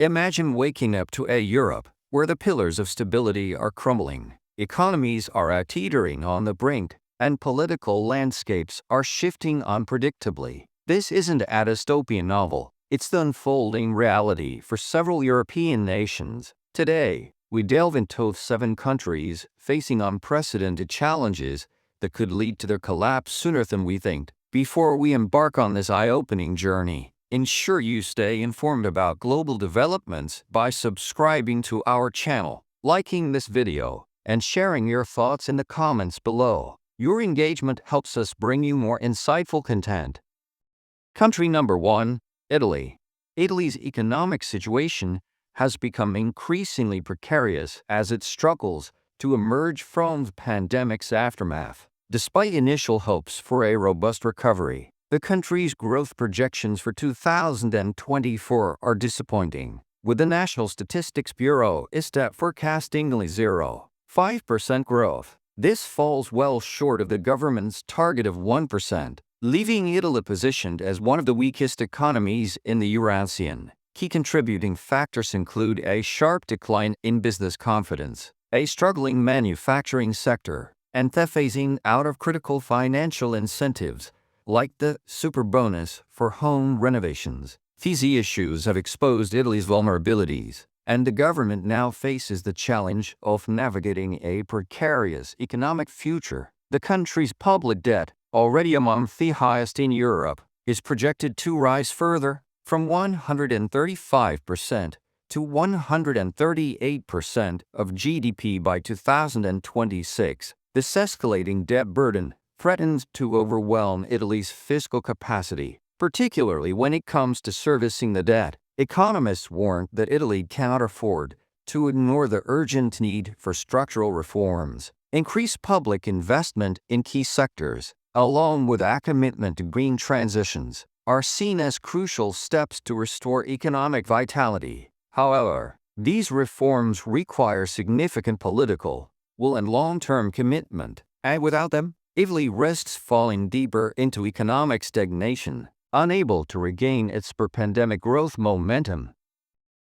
Imagine waking up to a Europe where the pillars of stability are crumbling, economies are teetering on the brink, and political landscapes are shifting unpredictably. This isn't a dystopian novel, it's the unfolding reality for several European nations. Today, we delve into 7 countries facing unprecedented challenges that could lead to their collapse sooner than we think. Before we embark on this eye-opening journey, ensure you stay informed about global developments by subscribing to our channel, liking this video, and sharing your thoughts in the comments below. Your engagement helps us bring you more insightful content. Country number 1, Italy. Italy's economic situation has become increasingly precarious as it struggles to emerge from the pandemic's aftermath. Despite initial hopes for a robust recovery, the country's growth projections for 2024 are disappointing, with the National Statistics Bureau ISTAT forecasting only 0.5% growth. This falls well short of the government's target of 1%, leaving Italy positioned as one of the weakest economies in the Eurasian. Key contributing factors include a sharp decline in business confidence, a struggling manufacturing sector, and the phasing out of critical financial incentives like the superbonus for home renovations. These issues have exposed Italy's vulnerabilities, and the government now faces the challenge of navigating a precarious economic future. The country's public debt, already among the highest in Europe, is projected to rise further from 135% to 138% of GDP by 2026. This escalating debt burden threatens to overwhelm Italy's fiscal capacity, particularly when it comes to servicing the debt. Economists warn that Italy cannot afford to ignore the urgent need for structural reforms. Increased public investment in key sectors, along with a commitment to green transitions, are seen as crucial steps to restore economic vitality. However, these reforms require significant political will and long-term commitment, and without them, Italy risks falling deeper into economic stagnation, unable to regain its pre-pandemic growth momentum.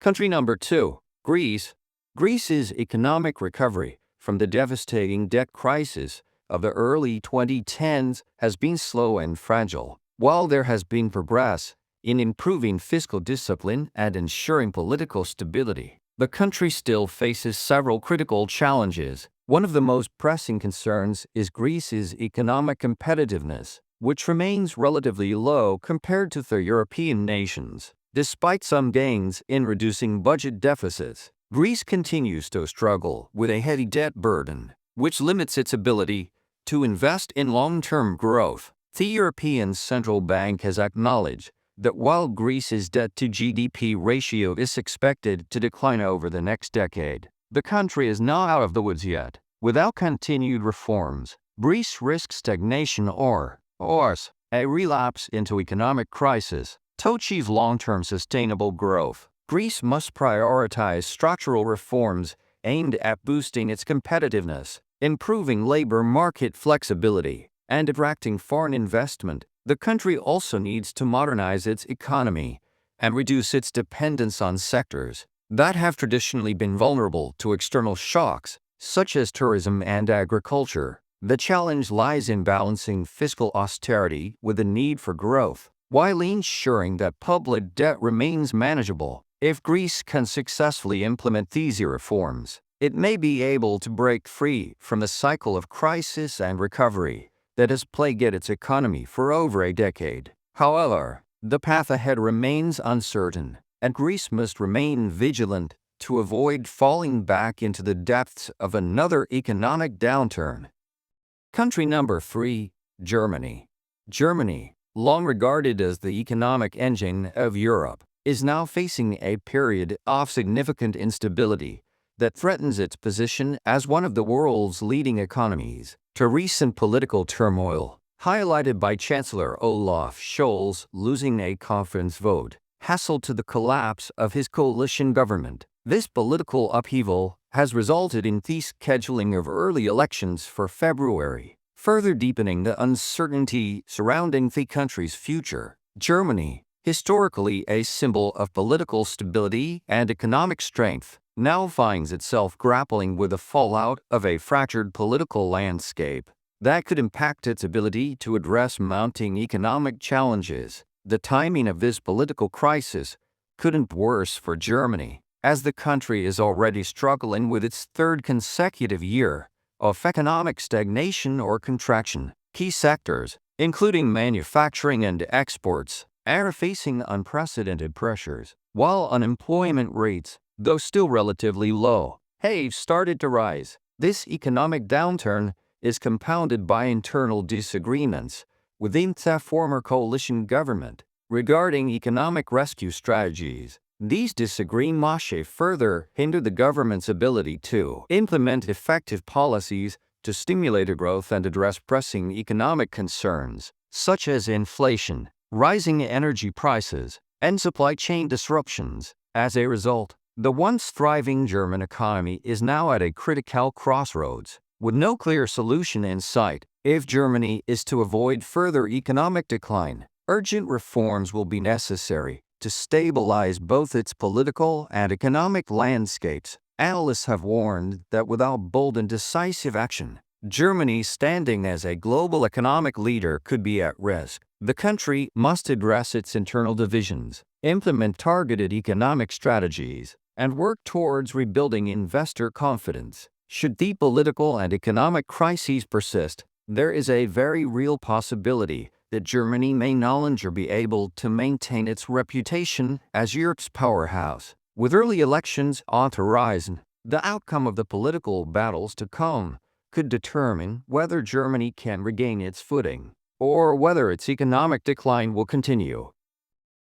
Country number 2, Greece. Greece's economic recovery from the devastating debt crisis of the early 2010s has been slow and fragile. While there has been progress in improving fiscal discipline and ensuring political stability, the country still faces several critical challenges. One of the most pressing concerns is Greece's economic competitiveness, which remains relatively low compared to the European nations. Despite some gains in reducing budget deficits, Greece continues to struggle with a heavy debt burden, which limits its ability to invest in long-term growth. The European Central Bank has acknowledged that while Greece's debt-to-GDP ratio is expected to decline over the next decade, the country is not out of the woods yet. Without continued reforms, Greece risks stagnation or worse, a relapse into economic crisis. To achieve long-term sustainable growth, Greece must prioritize structural reforms aimed at boosting its competitiveness, improving labor market flexibility, and attracting foreign investment. The country also needs to modernize its economy and reduce its dependence on sectors that have traditionally been vulnerable to external shocks, such as tourism and agriculture. The challenge lies in balancing fiscal austerity with the need for growth, while ensuring that public debt remains manageable. If Greece can successfully implement these reforms, it may be able to break free from the cycle of crisis and recovery that has plagued its economy for over a decade. However, the path ahead remains uncertain, and Greece must remain vigilant to avoid falling back into the depths of another economic downturn. Country number 3, Germany. Germany, long regarded as the economic engine of Europe, is now facing a period of significant instability that threatens its position as one of the world's leading economies. To recent political turmoil, highlighted by Chancellor Olaf Scholz losing a confidence vote, hastened to the collapse of his coalition government. This political upheaval has resulted in the scheduling of early elections for February, further deepening the uncertainty surrounding the country's future. Germany, historically a symbol of political stability and economic strength, now finds itself grappling with the fallout of a fractured political landscape that could impact its ability to address mounting economic challenges. The timing of this political crisis couldn't be worse for Germany, as the country is already struggling with its third consecutive year of economic stagnation or contraction. Key sectors, including manufacturing and exports, are facing unprecedented pressures, while unemployment rates, though still relatively low, have started to rise. This economic downturn is compounded by internal disagreements within the former coalition government regarding economic rescue strategies. These disagreements further hinder the government's ability to implement effective policies to stimulate growth and address pressing economic concerns, such as inflation, rising energy prices, and supply chain disruptions. As a result, the once thriving German economy is now at a critical crossroads, with no clear solution in sight. If Germany is to avoid further economic decline, urgent reforms will be necessary to stabilize both its political and economic landscapes. Analysts have warned that without bold and decisive action, Germany's standing as a global economic leader could be at risk. The country must address its internal divisions, implement targeted economic strategies, and work towards rebuilding investor confidence. Should the political and economic crises persist, there is a very real possibility that Germany may no longer be able to maintain its reputation as Europe's powerhouse. With early elections on the horizon, the outcome of the political battles to come could determine whether Germany can regain its footing or whether its economic decline will continue.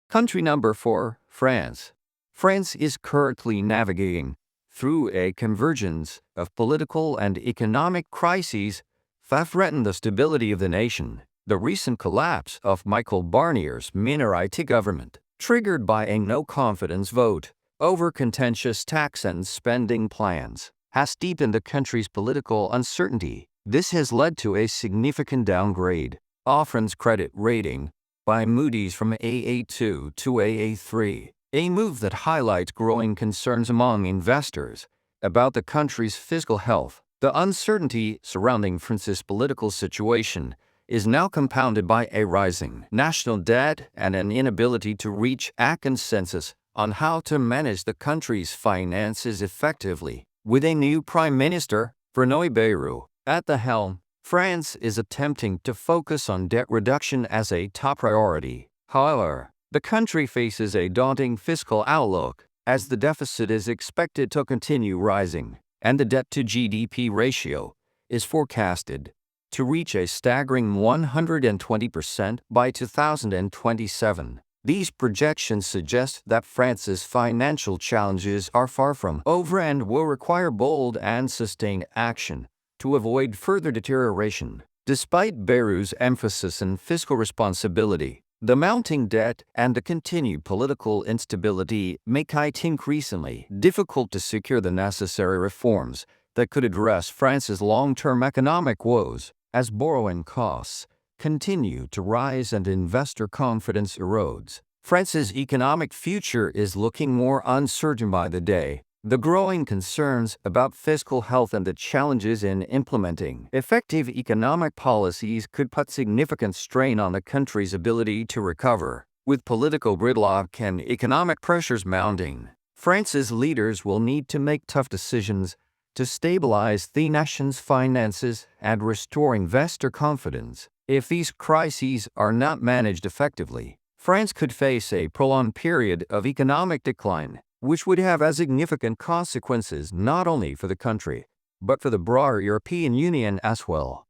Country number 4, France. France is currently navigating through a convergence of political and economic crises that threaten the stability of the nation. The recent collapse of Michel Barnier's minority government, triggered by a no-confidence vote over contentious tax and spending plans, has deepened the country's political uncertainty. This has led to a significant downgrade of France's credit rating by Moody's from AA2 to AA3, a move that highlights growing concerns among investors about the country's fiscal health. The uncertainty surrounding France's political situation is now compounded by a rising national debt and an inability to reach a consensus on how to manage the country's finances effectively. With a new Prime Minister, Benoît Bayrou, at the helm, France is attempting to focus on debt reduction as a top priority. However, the country faces a daunting fiscal outlook, as the deficit is expected to continue rising, and the debt-to-GDP ratio is forecasted to reach a staggering 120% by 2027. These projections suggest that France's financial challenges are far from over and will require bold and sustained action to avoid further deterioration. Despite Bayrou's emphasis on fiscal responsibility, the mounting debt and the continued political instability make it increasingly difficult to secure the necessary reforms that could address France's long-term economic woes. As borrowing costs continue to rise and investor confidence erodes, France's economic future is looking more uncertain by the day. The growing concerns about fiscal health and the challenges in implementing effective economic policies could put significant strain on the country's ability to recover. With political gridlock and economic pressures mounting, France's leaders will need to make tough decisions to stabilize the nation's finances and restore investor confidence. If these crises are not managed effectively, France could face a prolonged period of economic decline, which would have as significant consequences not only for the country, but for the broader European Union as well.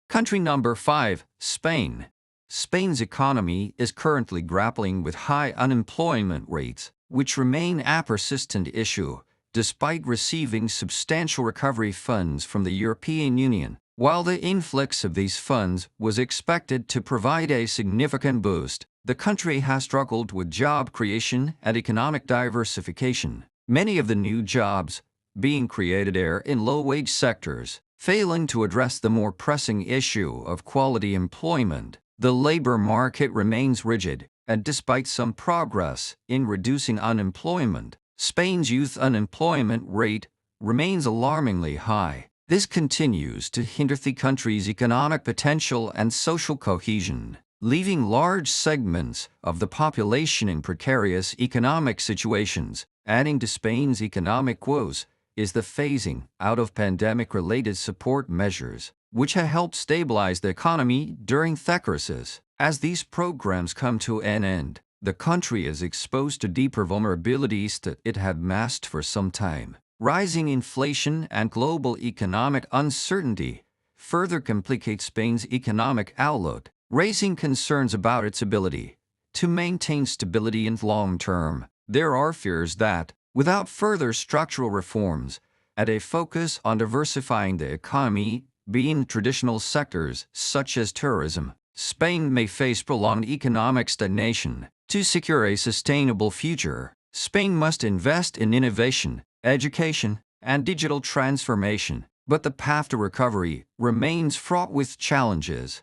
Country number 5, Spain. Spain's economy is currently grappling with high unemployment rates, which remain a persistent issue, despite receiving substantial recovery funds from the European Union. While the influx of these funds was expected to provide a significant boost, the country has struggled with job creation and economic diversification. Many of the new jobs being created are in low-wage sectors, failing to address the more pressing issue of quality employment. The labor market remains rigid, And despite some progress in reducing unemployment, Spain's youth unemployment rate remains alarmingly high. This continues to hinder the country's economic potential and social cohesion, leaving large segments of the population in precarious economic situations. Adding to Spain's economic woes is the phasing out of pandemic-related support measures, which have helped stabilize the economy during the crisis. As these programs come to an end, the country is exposed to deeper vulnerabilities that it had masked for some time. Rising inflation and global economic uncertainty further complicate Spain's economic outlook, raising concerns about its ability to maintain stability in the long term. There are fears that, without further structural reforms and a focus on diversifying the economy beyond traditional sectors such as tourism, Spain may face prolonged economic stagnation. To secure a sustainable future, Spain must invest in innovation, education, and digital transformation, but the path to recovery remains fraught with challenges.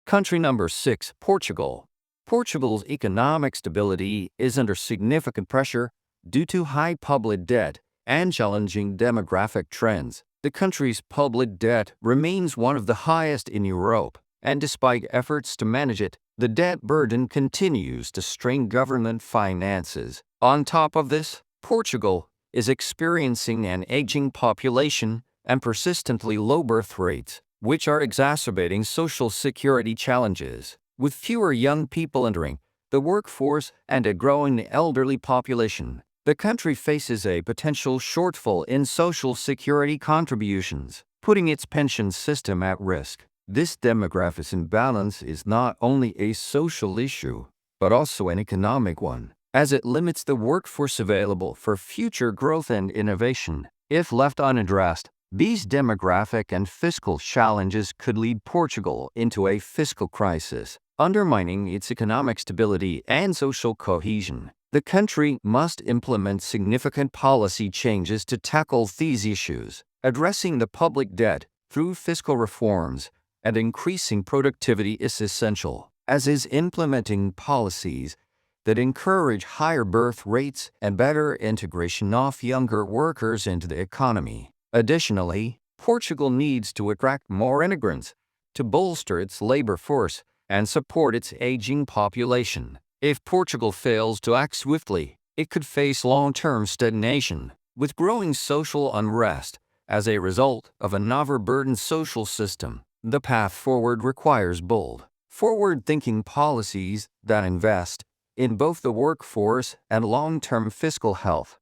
Country number 6, Portugal. Portugal's economic stability is under significant pressure due to high public debt and challenging demographic trends. The country's public debt remains one of the highest in Europe, and despite efforts to manage it, the debt burden continues to strain government finances. On top of this, Portugal is experiencing an aging population and persistently low birth rates, which are exacerbating social security challenges. With fewer young people entering the workforce and a growing elderly population, the country faces a potential shortfall in social security contributions, putting its pension system at risk. This demographic imbalance is not only a social issue, but also an economic one, as it limits the workforce available for future growth and innovation. If left unaddressed, these demographic and fiscal challenges could lead Portugal into a fiscal crisis, undermining its economic stability and social cohesion. The country must implement significant policy changes to tackle these issues, addressing the public debt through fiscal reforms and increasing productivity is essential, as is implementing policies that encourage higher birth rates and better integration of younger workers into the economy. Additionally, Portugal needs to attract more immigrants to bolster its labor force and support its aging population. If Portugal fails to act swiftly, it could face long-term stagnation, with growing social unrest as a result of an overburdened social system. The path forward requires bold, forward-thinking policies that invest in both the workforce and long-term fiscal health.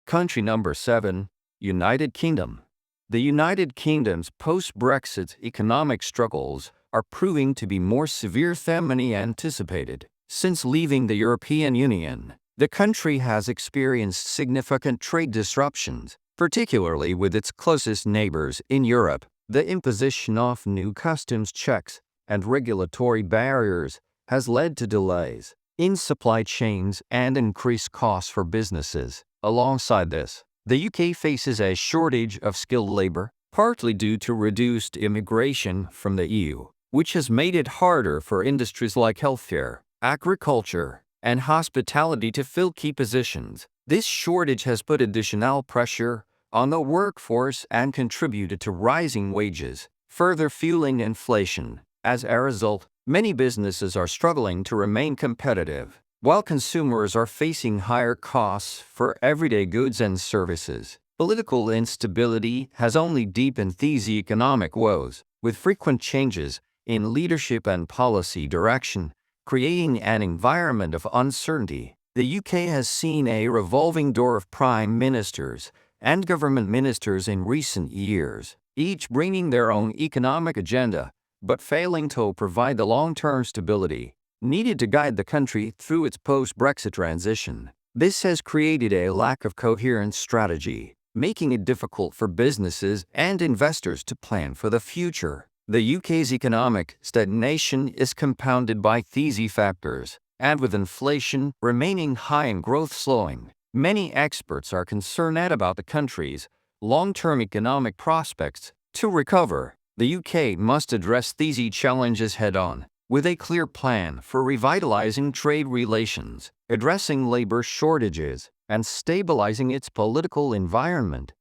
Country number 7, United Kingdom. The United Kingdom's post-Brexit economic struggles are proving to be more severe than many anticipated. Since leaving the European Union, the country has experienced significant trade disruptions, particularly with its closest neighbors in Europe. The imposition of new customs checks and regulatory barriers has led to delays in supply chains and increased costs for businesses. Alongside this, the UK faces a shortage of skilled labor, partly due to reduced immigration from the EU, which has made it harder for industries like healthcare, agriculture, and hospitality to fill key positions. This shortage has put additional pressure on the workforce and contributed to rising wages, further fueling inflation. As a result, many businesses are struggling to remain competitive, while consumers are facing higher costs for everyday goods and services. Political instability has only deepened these economic woes, with frequent changes in leadership and policy direction, creating an environment of uncertainty. The UK has seen a revolving door of prime ministers and government ministers in recent years, each bringing their own economic agenda, but failing to provide the long-term stability needed to guide the country through its post-Brexit transition. This has created a lack of coherent strategy, making it difficult for businesses and investors to plan for the future. The UK's economic stagnation is compounded by these factors, and with inflation remaining high and growth slowing, many experts are concerned about the country's long-term economic prospects. To recover, the UK must address these challenges head-on. with a clear plan for revitalizing trade relations, addressing labor shortages, and stabilizing its political environment.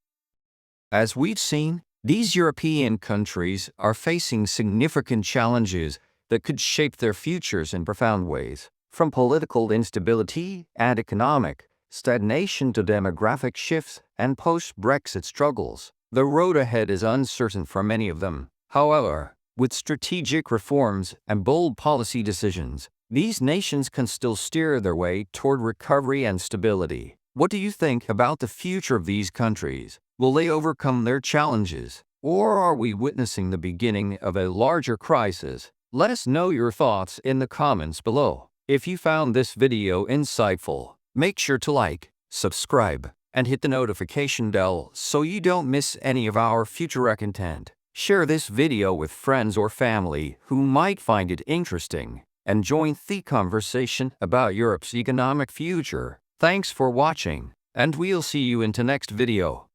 As we've seen, these European countries are facing significant challenges that could shape their futures in profound ways, from political instability and economic stagnation to demographic shifts and post-Brexit struggles. The road ahead is uncertain for many of them. However, with strategic reforms and bold policy decisions, these nations can still steer their way toward recovery and stability. What do you think about the future of these countries? Will they overcome their challenges, or are we witnessing the beginning of a larger crisis? Let us know your thoughts in the comments below. If you found this video insightful, make sure to like, subscribe, and hit the notification bell so you don't miss any of our future content. Share this video with friends or family who might find it interesting, and join the conversation about Europe's economic future. Thanks for watching, and we'll see you in the next video.